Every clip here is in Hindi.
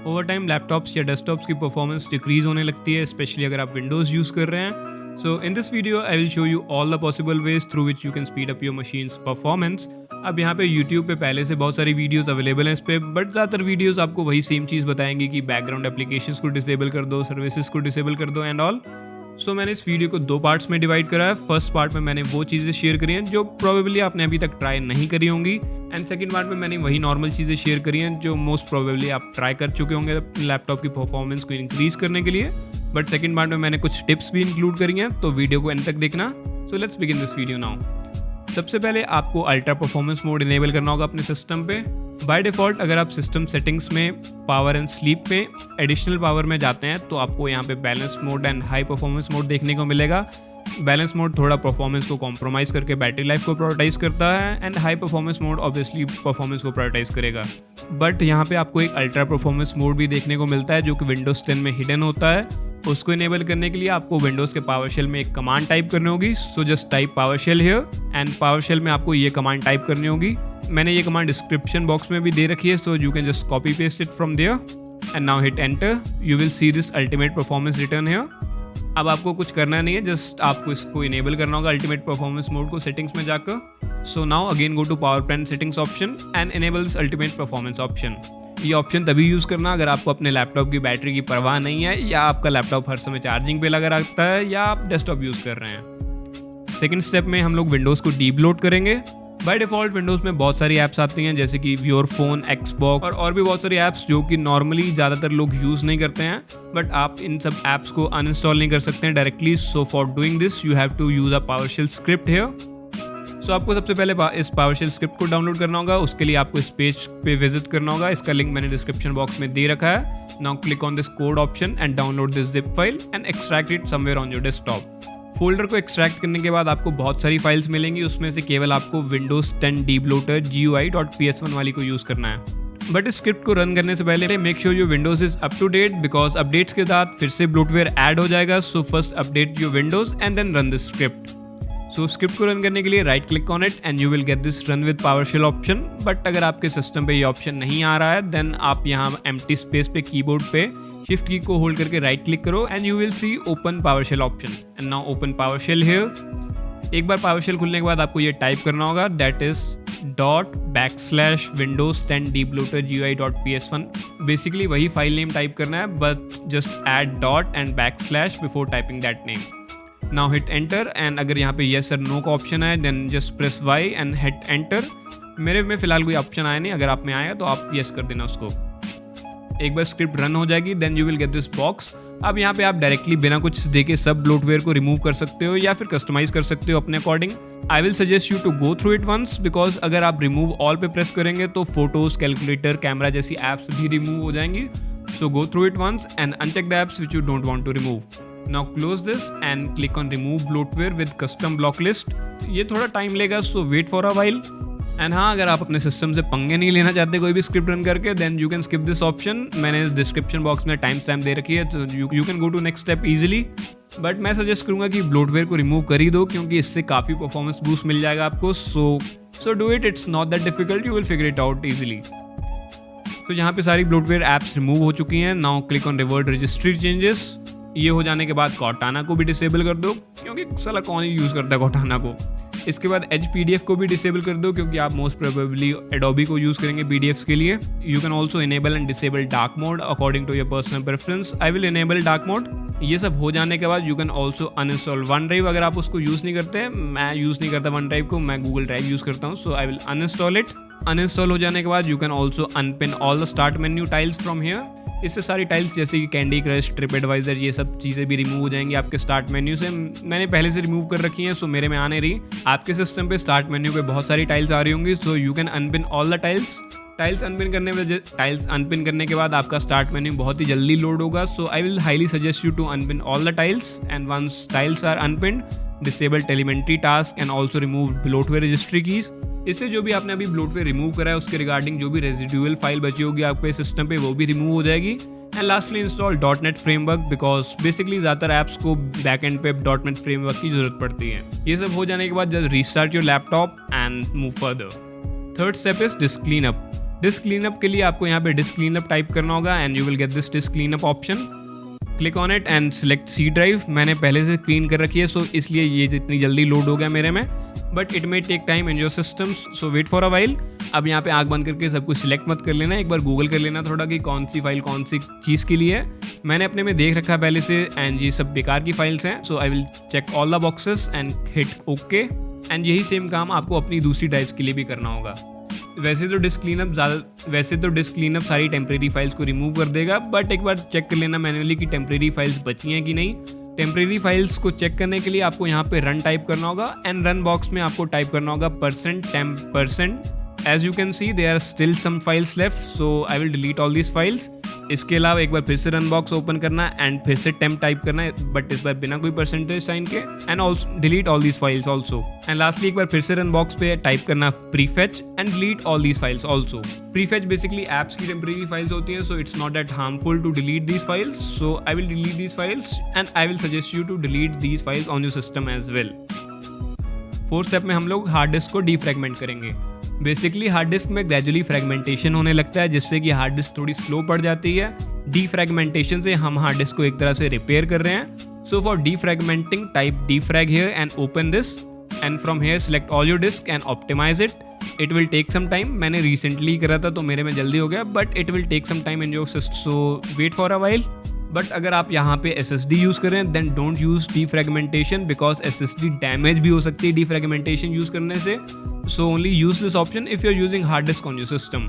ओवर टाइम लैपटॉप्स या डेस्कटॉप्स की परफॉर्मेंस डिक्रीज होने लगती है, स्पेशली अगर आप विंडोज़ यूज़ कर रहे हैं। So in this video I will show you all the possible ways through which you can speed up your machines performance. अब यहाँ पे YouTube पे पहले से बहुत सारी वीडियोस अवेलेबल हैं इस पे, बट ज़्यादातर वीडियोस आपको वही सेम चीज़ बताएंगे कि बैकग्राउंड एप्लीकेशंस को डिसेबल कर दो, सर्विसेज को डिसेबल कर दो एंड ऑल। सो मैंने इस वीडियो को 2 पार्ट्स में डिवाइड करा है। फर्स्ट पार्ट में मैंने वो चीज़ें शेयर करी हैं जो प्रोबेबली आपने अभी तक ट्राई नहीं करी होंगी, एंड सेकंड पार्ट में मैंने वही नॉर्मल चीज़ें शेयर करी हैं जो मोस्ट प्रोबेबली आप ट्राई कर चुके होंगे लैपटॉप की परफॉर्मेंस को इंक्रीज करने के लिए। बट सेकंड पार्ट में मैंने कुछ टिप्स भी इंक्लूड करी हैं, तो वीडियो को एंड तक देखना। So let's begin this video now. सबसे पहले आपको अल्ट्रा परफॉर्मेंस मोड इनेबल करना होगा अपने सिस्टम पे। बाय डिफ़ॉल्ट अगर आप सिस्टम सेटिंग्स में पावर एंड स्लीप पे एडिशनल पावर में जाते हैं तो आपको यहाँ पे balance mode and high performance mode देखने को मिलेगा। बैलेंस मोड थोड़ा परफॉर्मेंस को कॉम्प्रोमाइज़ करके बैटरी लाइफ को प्रायोरिटाइज करता है, and high performance mode obviously performance को प्रायोरिटाइज करेगा। बट यहाँ पे आपको एक अल्ट्रा परफॉर्मेंस मोड भी देखने को मिलता है जो कि विंडोज़ 10 में हिडन होता है। उसको इनेबल करने के लिए आपको विंडोज़ के पावर शेल में एक कमांड टाइप करनी होगी। So just type PowerShell here, and PowerShell में आपको ये कमांड टाइप करनी होगी। मैंने ये कमांड डिस्क्रिप्शन बॉक्स में भी दे रखी है, so you can just copy paste it from there and now hit enter. You will see this ultimate performance return here. अब आपको कुछ करना नहीं है, जस्ट आपको इसको इनेबल करना होगा अल्टीमेट परफॉर्मेंस मोड को सेटिंग्स में जाकर। So now again go to power plant settings option and enable this ultimate performance option. ये ऑप्शन तभी यूज़ करना अगर आपको अपने लैपटॉप की बैटरी की परवाह नहीं है, या आपका लैपटॉप हर समय चार्जिंग पे लगा रहता है, या आप डेस्कटॉप यूज़ कर रहे हैं। सेकंड स्टेप में हम लोग विंडोज़ को डीप लोड करेंगे। बाय डिफ़ॉल्ट विंडोज़ में बहुत सारी ऐप्स आती हैं जैसे कि योर फोन, एक्सबॉक्स और भी बहुत सारी ऐप्स जो कि नॉर्मली ज़्यादातर लोग यूज़ नहीं करते हैं, बट आप इन सब ऐप्स को अनइंस्टॉल नहीं कर सकते हैं directly. So for doing this you have to use a PowerShell script here. So आपको सबसे पहले इस पावरशेल स्क्रिप्ट को डाउनलोड करना होगा। उसके लिए आपको इस पेज पे विजिट करना होगा। इसका लिंक मैंने डिस्क्रिप्शन बॉक्स में दे रखा है। Now click on this code option and download this zip file and extract it somewhere on your desktop. Folder को एक्सट्रैक्ट करने के बाद आपको बहुत सारी फाइल्स मिलेंगी, उसमें से केवल आपको विंडोज 10 डीबलोटर GUI.ps1 वाली को यूज़ करना है। बट इस स्क्रिप्ट को रन करने से पहले make sure your Windows is up to date, because updates के साथ फिर से ब्लोटवेयर ऐड हो जाएगा। So first update your Windows and then run this script. So script को रन करने के लिए right click on it and you will get this run with PowerShell option. But अगर आपके सिस्टम पे ये ऑप्शन नहीं आ रहा है देन आप यहाँ एम्प्टी स्पेस पे कीबोर्ड पे शिफ्ट की को होल्ड करके राइट क्लिक करो and you will C open PowerShell option and now open PowerShell here. एक बार पावरशेल खुलने के बाद आपको ये टाइप करना होगा, that is ./Windows 10 debloater GUI.ps1। Basically वही फाइल नेम टाइप करना है, but just add dot and backslash before typing that name. Now hit enter, and अगर यहाँ पे येस और नो का ऑप्शन है then just press Y and hit enter. मेरे में फिलहाल कोई ऑप्शन आया नहीं, अगर आप में आया तो आप येस कर देना उसको। एक बार स्क्रिप्ट रन हो जाएगी then you will get this box. अब यहाँ पे आप डायरेक्टली बिना कुछ देखे सब ब्लोटवेयर को रिमूव कर सकते हो या फिर कस्टमाइज कर सकते हो अपने according. I will suggest you to go through it once, because अगर आप रिमूव ऑल पे प्रेस करेंगे तो फोटोज, कैलकुलेटर, कैमरा जैसी एप्स भी रिमूव हो जाएंगी। So go through it once and uncheck the apps which you don't want to remove. Now close this and click on remove bloatware with custom block list. ये थोड़ा टाइम लेगा, so wait for a while. And हाँ, अगर आप अपने सिस्टम से पंगे नहीं लेना चाहते कोई भी स्क्रिप्ट रन करके then you can skip this option. मैंने इस डिस्क्रिप्शन बॉक्स में टाइम स्टैम्प दे रखी है, तो you can go to next step easily. But मैं सजेस्ट करूंगा कि ब्लोटवेयर को रिमूव कर ही दो, क्योंकि इससे काफ़ी परफॉर्मेंस बूस्ट मिल जाएगा आपको। So do it, it's not that difficult, you will figure it out easily. तो यहाँ पे सारी ब्लोटवेयर ऐप्स रिमूव हो चुकी हैं। Now click on revert registry changes. ये हो जाने के बाद कॉर्टाना को भी डिसेबल कर दो, क्योंकि साला कौन ही यूज़ करता है कॉर्टाना को। इसके बाद एज PDF को भी डिसेबल कर दो, क्योंकि आप मोस्ट प्रोबेबली एडोबी को यूज़ करेंगे PDFs के लिए। You can also enable and disable dark mode according to your personal preference. I will enable dark mode. ये सब हो जाने के बाद you can also uninstall OneDrive अगर आप उसको यूज़ नहीं करते। मैं यूज़ नहीं करता वन ड्राइव को, मैं गूगल ड्राइव यूज़ करता हूँ। So I will uninstall it. Uninstall हो जाने के बाद you can also unpin all the start menu tiles from here. इससे सारी टाइल्स जैसे कि कैंडी क्रश, ट्रिप एडवाइजर, ये सब चीज़ें भी रिमूव हो जाएंगी आपके स्टार्ट मेन्यू से। मैंने पहले से रिमूव कर रखी हैं, सो मेरे में आने रही। आपके सिस्टम पे स्टार्ट मेन्यू पे बहुत सारी टाइल्स आ रही होंगी, सो you can unpin all the tiles. Tiles unpin करने के बाद आपका स्टार्ट मेन्यू बहुत ही जल्दी लोड होगा। So I will highly suggest you to unpin all the tiles, and once tiles are unpinned disable telemetry task and also remove bloatware registry keys. इससे जो भी आपने अभी ब्लोटवेयर रिमूव करा है उसके रिगार्डिंग जो भी रेजिडुअल फाइल बची होगी आपके सिस्टम पे वो भी रिमूव हो जाएगी। And lastly install .NET framework, because basically ज़्यादातर ऐप्स को बैकएंड पे .NET फ्रेमवर्क की जरूरत पड़ती है। ये सब हो जाने के बाद just restart your laptop and move further. Third step is disc clean up. Disc cleanup के लिए आपको यहाँ पे डिस्क क्लीनअप टाइप करना होगा and you will get this disk cleanup option. Click on it and select C drive. मैंने पहले से क्लीन कर रखी है सो इसलिए ये जितनी जल्दी लोड हो गया मेरे में, but it may take time in your system, so wait for a while. अब यहाँ पे आँख बंद करके सब कुछ सिलेक्ट मत कर लेना, एक बार गूगल कर लेना थोड़ा कि कौन सी फाइल कौन सी चीज़ के लिए है। मैंने अपने में देख रखा है पहले से एंड ये सब बेकार की फाइल्स हैं, so I will check all the boxes and hit okay. And यही सेम काम आपको अपनी दूसरी ड्राइव्स के लिए भी करना होगा। वैसे तो डिस्क क्लीनअप सारी टेम्प्रेरी फाइल्स को रिमूव कर देगा, बट एक बार चेक कर लेना मैन्युअली कि टेम्प्रेरी फाइल्स बची हैं कि नहीं। टेम्प्रेरी फाइल्स को चेक करने के लिए आपको यहाँ पे रन टाइप करना होगा एंड रन बॉक्स में आपको टाइप करना होगा %temp%। As you can see there are still some files left, so I will delete all these files। इसके अलावा एक बार फिर से रन बॉक्स ओपन करना एंड फिर से temp टाइप करना है, बट इस बार बिना कोई परसेंटेज साइन के, and also delete all these files also. And lastly एक बार फिर से रन बॉक्स पे टाइप करना prefetch and delete all these files also. Prefetch basically apps की टेम्परेरी फाइल्स होती हैं, so it's not that harmful to delete these files, so I will delete these files and I will suggest you to delete these files on your system as well. Fourth step में हम लोग हार्ड डिस्क को डीफ्रैगमेंट करेंगे। बेसिकली हार्ड डिस्क में ग्रेजुअली फ्रैगमेंटेशन होने लगता है जिससे कि हार्ड डिस्क थोड़ी स्लो पड़ जाती है। डीफ्रैगमेंटेशन से हम हार्ड डिस्क को एक तरह से रिपेयर कर रहे हैं। So for defragmenting type defrag here and open this and from here select all your disk and optimise it. It will take some time. मैंने रिसेंटली करा था तो मेरे में जल्दी हो गया, but it will take some time in your system, so wait for a while. But अगर आप यहाँ पे SSD यूज़ करें then don't use defragmentation because SSD damage भी हो सकती है डीफ्रैगमेंटेशन यूज़ करने से। So only use this option if you are using hard disk on your system.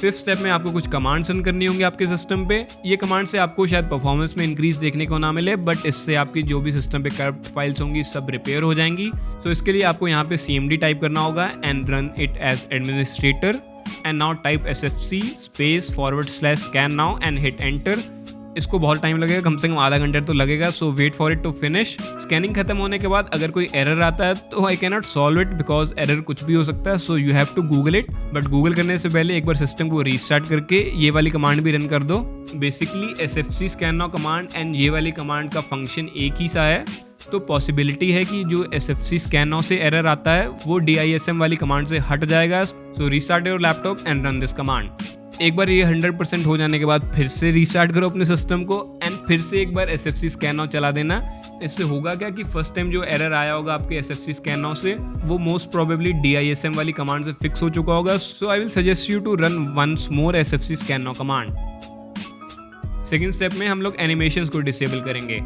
Fifth step में आपको कुछ कमांड्स रन करनी होंगी आपके सिस्टम पे। ये कमांड से आपको शायद परफॉर्मेंस में इंक्रीज देखने को ना मिले, बट इससे आपकी जो भी सिस्टम पे करप्ट फाइल्स होंगी सब रिपेयर हो जाएंगी। सो इसके लिए आपको यहाँ पे CMD टाइप करना होगा and run it as administrator and now type SFC /scan now and hit enter. इसको बहुत टाइम लगेगा, कम से कम आधा घंटा तो लगेगा, so wait for it to finish. Scanning खत्म होने के बाद अगर कोई एरर आता है तो I can not solve it because error कुछ भी हो सकता है, so you have to Google it. But Google करने से पहले एक बार सिस्टम को रीस्टार्ट करके ये वाली कमांड भी रन कर दो। Basically SFC scan now command and ये वाली कमांड का फंक्शन एक ही सा है, तो पॉसिबिलिटी है कि जो SFC scan now से एरर आता है वो DISM वाली कमांड से हट जाएगा। So restart your laptop and run this command. एक बार ये 100% हो जाने के बाद फिर से रीस्टार्ट करो अपने सिस्टम को एंड फिर से एक बार SFC scan now चला देना। इससे होगा क्या कि फर्स्ट टाइम जो एरर आया होगा आपके SFC scan now से वो मोस्ट प्रोबेबली DISM वाली कमांड से फिक्स हो चुका होगा। So I will suggest you to run once more SFC scan now command. Second step में हम लोग एनिमेशंस को डिसेबल करेंगे।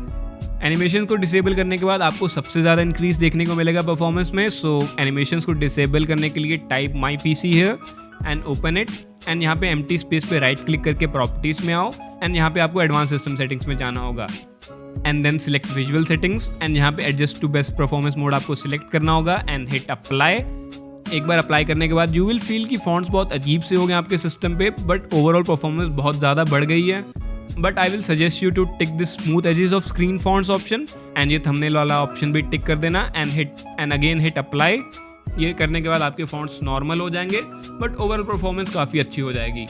एनिमेशन को डिसेबल करने के बाद आपको सबसे ज़्यादा इंक्रीज देखने को मिलेगा परफॉर्मेंस में। सो एनिमेशंस को डिसेबल करने के लिए type my PC here and open it and यहाँ पे एम्प्टी स्पेस पे राइट क्लिक करके प्रॉपर्टीज में आओ एंड यहाँ पे आपको एडवांस सिस्टम सेटिंग्स में जाना होगा and then select visual settings and यहाँ पे adjust to best performance mode आपको सिलेक्ट करना होगा एंड हिट अप्लाई। एक बार अप्लाई करने के बाद यू विल फील कि फॉन्ट्स बहुत अजीब से हो गए आपके सिस्टम पे, बट ओवरऑल परफॉर्मेंस बहुत ज़्यादा बढ़ गई है। But I will suggest you to tick this smooth edges of screen fonts option and ये थंबनेल वाला ऑप्शन भी टिक कर देना एंड अगेन हिट अप्लाई। ये करने के बाद आपके फॉन्ट्स नॉर्मल हो जाएंगे बट ओवरऑल परफॉर्मेंस काफ़ी अच्छी हो जाएगी।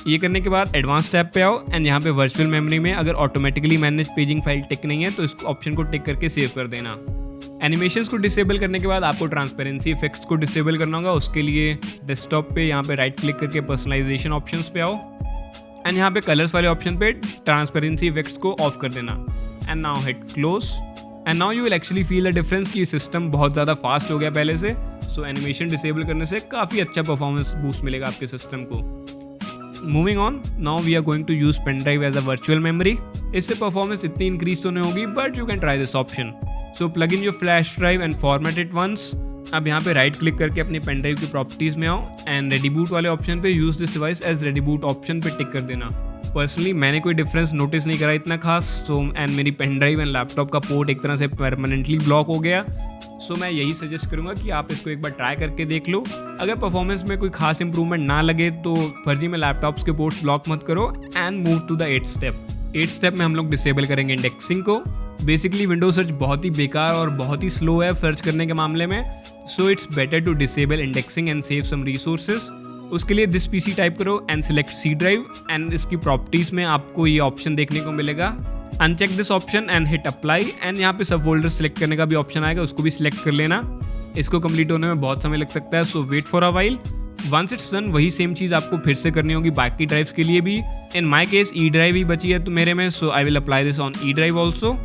ये करने के बाद एडवांस टैब पे आओ एंड यहाँ पे वर्चुअल मेमोरी में अगर ऑटोमेटिकली मैनेज पेजिंग फाइल टिक नहीं है तो इस ऑप्शन को टिक करके सेव कर देना। एनिमेशंस को डिसेबल करने के बाद आपको ट्रांसपेरेंसी इफेक्ट्स को डिसेबल करना होगा। उसके लिए डेस्कटॉप पे यहाँ पे राइट क्लिक करके पर्सनलाइजेशन ऑप्शंस पे आओ एंड यहाँ पे कलर्स वाले ऑप्शन पे ट्रांसपेरेंसी इफेक्ट्स को ऑफ कर देना and now hit close and now you will actually feel a difference कि सिस्टम बहुत ज़्यादा फास्ट हो गया पहले से। सो एनिमेशन डिसेबल करने से काफ़ी अच्छा परफॉर्मेंस बूस्ट मिलेगा आपके सिस्टम को। Moving on, now we are going to use pen drive as a virtual memory. इससे परफॉर्मेंस इतनी इंक्रीज तो नहीं होगी but you can try this option. So plug in your flash drive and format it once. अब यहाँ पे राइट क्लिक करके अपनी पेन ड्राइव की प्रॉपर्टीज में आओ एंड रेडी बूट वाले ऑप्शन पे use this device as ready boot option पे टिक कर देना। पर्सनली मैंने कोई डिफरेंस नोटिस नहीं करा इतना खास, सो एंड मेरी पेन ड्राइव एंड लैपटॉप का पोर्ट एक तरह से परमानेंटली ब्लॉक हो गया। सो मैं यही सजेस्ट करूँगा कि आप इसको एक बार ट्राई करके देख लो। अगर परफॉर्मेंस में कोई खास इंप्रूवमेंट ना लगे तो फर्जी में लैपटॉप्स के पोर्ट्स ब्लॉक मत करो and move to the 8th step. 8th step में हम लोग डिसेबल करेंगे इंडेक्सिंग को। बेसिकली विंडो सर्च बहुत ही बेकार और बहुत ही स्लो है सर्च करने के मामले में, so it's better to disable indexing and save some resources. उसके लिए दिस PC टाइप करो and select C drive and इसकी प्रॉपर्टीज में आपको ये ऑप्शन देखने को मिलेगा। Uncheck this option and hit apply and यहाँ पे सब फोल्डर सिलेक्ट करने का भी ऑप्शन आएगा, उसको भी सिलेक्ट कर लेना। इसको कंप्लीट होने में बहुत समय लग सकता है, so wait for a while. Once it's done वही सेम चीज़ आपको फिर से करनी होगी बाकी ड्राइव्स के लिए भी। इन माई केस ई ड्राइव ही बची है तो मेरे में, so I will apply this on E drive also.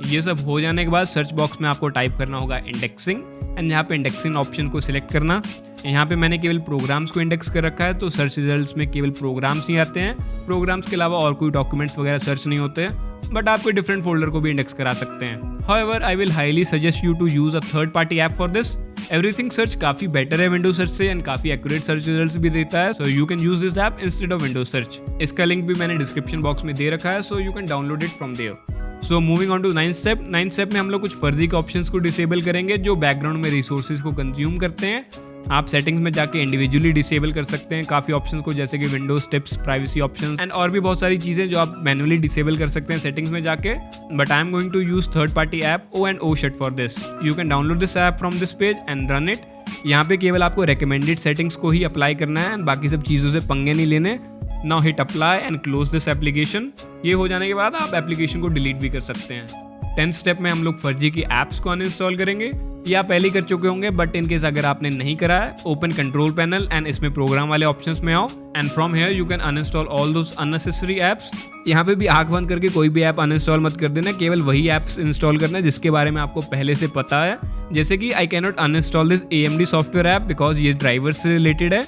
ये सब हो जाने के बाद सर्च बॉक्स में आपको टाइप करना होगा इंडेक्सिंग, एंड यहाँ पे इंडेक्सिंग ऑप्शन को सिलेक्ट करना। यहाँ पे मैंने केवल प्रोग्राम्स को इंडेक्स कर रखा है तो सर्च रिजल्ट्स में केवल प्रोग्राम्स ही आते हैं, प्रोग्राम्स के अलावा और कोई डॉक्यूमेंट्स वगैरह सर्च नहीं होते हैं, बट आप कोई डिफरेंट फोल्डर को भी इंडेक्स करा सकते हैं। However I will highly suggest you to use a third party app for this. Everything search काफी बेटर है विंडोज सर्च से एंड काफी एक्यूरेट सर्च रिजल्ट्स भी देता है, so you can use this app instead of Windows search. इसका लिंक भी मैंने डिस्क्रिप्शन बॉक्स में दे रखा है, so you can download it from there. So moving on to ninth step में हम लोग कुछ फर्जी के ऑप्शंस को डिसेबल करेंगे जो बैकग्राउंड में रिसोर्सेज को कंज्यूम करते हैं। आप सेटिंग्स में जाके इंडिविजुअली डिसेबल कर सकते हैं काफ़ी ऑप्शंस को, जैसे कि Windows tips, privacy options and और भी बहुत सारी चीज़ें जो आप मैनुअली डिसेबल कर सकते हैं सेटिंग्स में जाके। But I am going to use third party app O&O for this. You can download this app from this page and run it. यहाँ पे केवल आपको रिकमेंडेड सेटिंग्स को ही अप्लाई करना है एंड बाकी सब चीज़ों से पंगे नहीं लेने। Now hit apply and close this application. ये हो जाने के बाद आप एप्लीकेशन को डिलीट भी कर सकते हैं। 10th स्टेप में हम लोग फर्जी की ऐप्स को अनइंस्टॉल करेंगे। ये आप पहले ही कर चुके होंगे, बट इन केस अगर आपने नहीं करा है, ओपन कंट्रोल पैनल एंड इसमें प्रोग्राम वाले ऑप्शंस में आओ and from here you can uninstall all those unnecessary apps. यहाँ पे भी आंख बंद करके कोई भी ऐप अनइंस्टॉल मत कर देना, केवल वही ऐप्स इंस्टॉल करना है जिसके बारे में आपको पहले से पता है। जैसे कि I can not uninstall this AMD software app because ये ड्राइवर से रिलेटेड है,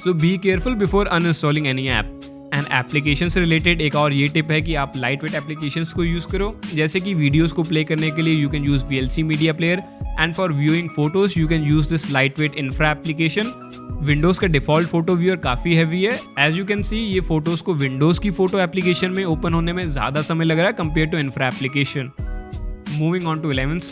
so be careful before uninstalling any app. And application से रिलेटेड एक और ये टिप है कि आप लाइट वेट एप्लीकेशंस को यूज़ करो, जैसे कि वीडियोस को प्ले करने के लिए you can use VLC media player and for viewing photos you can use this lightweight infra application. Windows का डिफ़ॉल्ट फोटो व्यूअर काफ़ी हैवी है, एज यू कैन सी ये फोटोज़ को विंडोज़ की फोटो एप्लीकेशन में ओपन होने में ज़्यादा समय लग रहा है compare to infra application. Moving on to 11th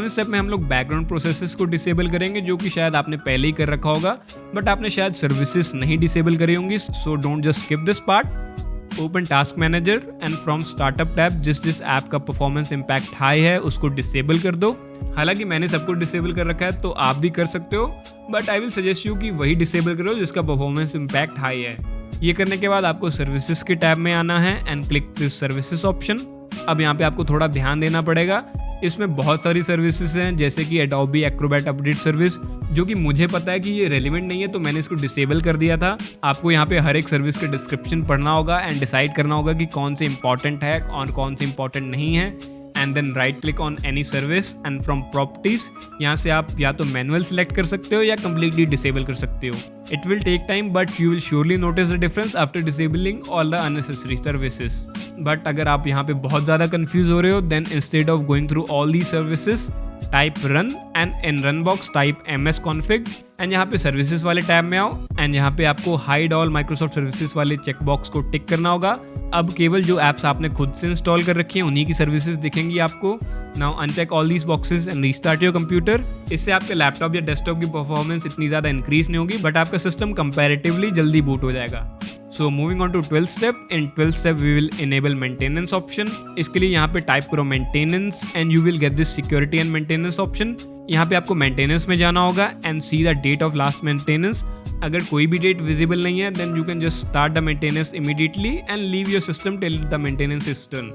step में हम लोग बैकग्राउंड प्रोसेसेस को डिसेबल करेंगे, जो कि शायद आपने पहले ही कर रखा होगा, बट आपने शायद सर्विसेज नहीं डिसेबल करी होंगी, so don't just skip this part. Open task manager and from startup tab जिस ऐप का परफॉर्मेंस इंपैक्ट हाई है उसको डिसेबल कर दो। हालांकि मैंने सबको डिसेबल कर रखा है तो आप भी कर सकते हो, but I will suggest you कि वही डिसेबल करो जिसका परफॉर्मेंस इंपैक्ट हाई है। ये करने के बाद आपको सर्विसेज के टैब में आना है and click this services option. अब यहाँ पे आपको थोड़ा ध्यान देना पड़ेगा, इसमें बहुत सारी सर्विसेज हैं जैसे कि Adobe Acrobat अपडेट सर्विस, जो कि मुझे पता है कि ये रेलिवेंट नहीं है तो मैंने इसको डिसेबल कर दिया था। आपको यहाँ पे हर एक सर्विस का डिस्क्रिप्शन पढ़ना होगा एंड डिसाइड करना होगा कि कौन से इंपॉर्टेंट है और कौन से इंपॉर्टेंट नहीं है, and then right click on any service and from properties यहाँ से आप या तो मैनुअल सेलेक्ट कर सकते हो या कम्प्लीटली डिसेबल कर सकते हो। It will take time but you will surely notice the difference after disabling all the unnecessary services. But अगर आप यहाँ पे बहुत ज़्यादा कंफ्यूज हो रहे हो, then instead of going through all the services type run and in run box type msconfig and यहाँ पे सर्विसेज वाले टैब में आओ एंड यहाँ पे आपको हाइड ऑल माइक्रोसॉफ्ट सर्विसेज वाले चेक बॉक्स को टिक करना होगा। अब केवल जो ऐप्स आपने खुद से इंस्टॉल कर रखी हैं उन्हीं की सर्विसेज दिखेंगी आपको। Now uncheck all these boxes and restart your computer. इससे आपके लैपटॉप या डेस्कटॉप की परफॉर्मेंस इतनी ज़्यादा इंक्रीज नहीं होगी, बट आपका सिस्टम कंपैरेटिवली जल्दी बूट हो जाएगा। So moving on to 12th step. In 12th step we will enable maintenance option. इसके लिए यहाँ पे टाइप करो maintenance and you will get this security and maintenance option. यहाँ पे आपको मेंटेनेंस में जाना होगा and see the date of last maintenance. अगर कोई भी डेट विजिबल नहीं है then you can just start the maintenance immediately and leave your system till the maintenance is done.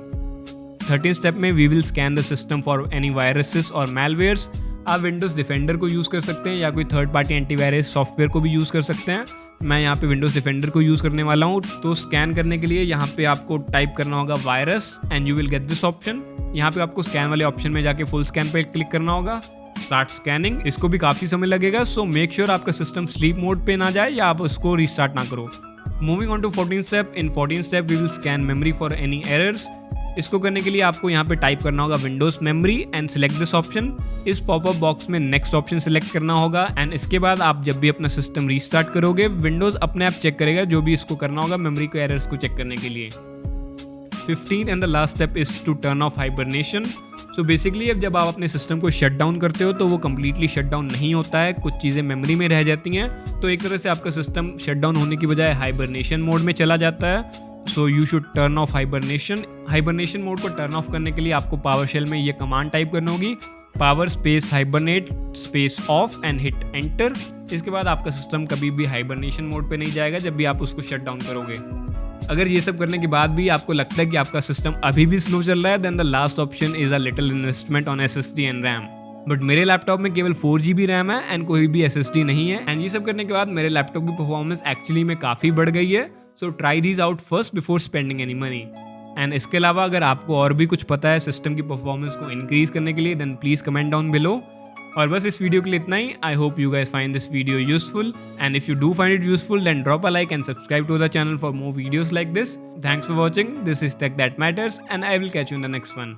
13th step में we will scan the system for any viruses और मैलवेयर्स। आप विंडोज डिफेंडर को यूज़ कर सकते हैं या कोई थर्ड पार्टी एंटीवायरस सॉफ्टवेयर को भी यूज़ कर सकते हैं। मैं यहाँ पे विंडोज डिफेंडर को यूज़ करने वाला हूँ, तो स्कैन करने के लिए यहाँ पे आपको टाइप करना होगा virus and you will get this option. यहाँ पे आपको स्कैन वाले ऑप्शन में जाके फुल स्कैन पे क्लिक करना होगा। स्टार्ट स्कैनिंग, इसको भी काफ़ी समय लगेगा, सो मेक श्योर आपका सिस्टम स्लीप मोड पे ना जाए या आप उसको रीस्टार्ट ना करो। Moving on to 14th step. In 14th step we will scan memory for any errors. इसको करने के लिए आपको यहाँ पे टाइप करना होगा Windows memory and select this option. इस पॉपअप बॉक्स में नेक्स्ट ऑप्शन सिलेक्ट करना होगा एंड इसके बाद आप जब भी अपना सिस्टम रीस्टार्ट करोगे विंडोज अपने आप चेक करेगा जो भी इसको करना होगा मेमोरी के एरर्स को चेक करने के लिए। 15th and the last step is to turn off hibernation. So basically अब जब आप अपने सिस्टम को शट डाउन करते हो तो वो कम्प्लीटली शट डाउन नहीं होता है, कुछ चीज़ें मेमोरी में रह जाती हैं, तो एक तरह से आपका सिस्टम शट डाउन होने की बजाय हाइबरनेशन मोड में चला जाता है। So you should turn off hibernation. Hibernation mode को टर्न ऑफ करने के लिए आपको पावर शेल में ये कमांड टाइप करनी होगी, power space hibernate space of and hit enter. इसके बाद आपका सिस्टम कभी भी हाइबरनेशन मोड पे नहीं जाएगा जब भी आप उसको शट डाउन करोगे। अगर ये सब करने के बाद भी आपको लगता है कि आपका सिस्टम अभी भी स्लो चल रहा है, then the last option is a little investment on SSD and RAM. But मेरे लैपटॉप में केवल 4 GB रैम है एंड कोई भी SSD नहीं है। एंड ये सब करने के बाद मेरे लैपटॉप की परफॉर्मेंस एक्चुअली में काफ़ी बढ़ गई है। So try these out first before spending any money. And इसके अलावा अगर आपको और भी कुछ पता है सिस्टम की परफॉर्मेंस को इंक्रीज करने के लिए, then please comment down below. और बस इस वीडियो के लिए इतना ही। I hope you guys find this video useful, and if you do find it useful then drop a like and subscribe to the channel for more videos like this. Thanks for watching, this is Tech That Matters and I will catch you in the next one.